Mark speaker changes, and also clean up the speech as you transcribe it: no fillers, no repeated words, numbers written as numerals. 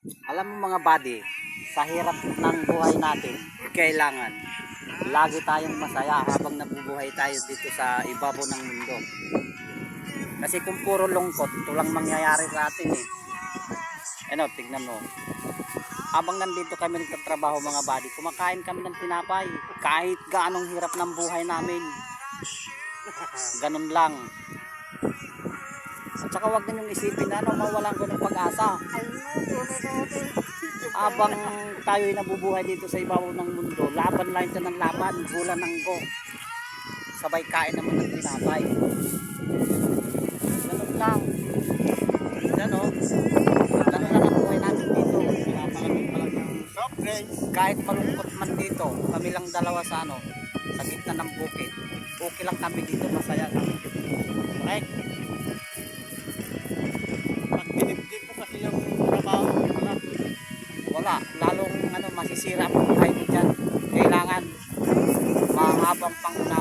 Speaker 1: Alam mo mga buddy, sa hirap ng buhay natin, kailangan lagi tayong masaya habang nabubuhay tayo dito sa ibabaw ng mundo. Kasi kung puro lungkot, ito lang mangyayari sa atin eh. Ano, tignan mo. Habang nandito kami nagtatrabaho mga buddy, kumakain kami ng tinapay. Kahit gaanong hirap ng buhay namin. Ganun lang. At saka huwag ninyong isipin na mawalan ko ng pag-asa. Habang tayo'y nabubuhay dito sa ibabaw ng mundo, laban lang ito ng laban, bulan ng go. Sabay kain naman ng tinapay. Ganun lang. Yan o. Ganun lang ang buhay natin dito.
Speaker 2: Pinapalamig pa lang ng soft drinks.
Speaker 1: Kahit malungkot man dito, kami lang dalawa sa sa gitna ng bukid. Okay lang kami dito, masaya kami. Correct?
Speaker 2: Pag dinibdib mo kasi yung trabaho mo pala.
Speaker 1: Wala, lalong masisira ang buhay mo dyan. Kailangan mahabang pangunawa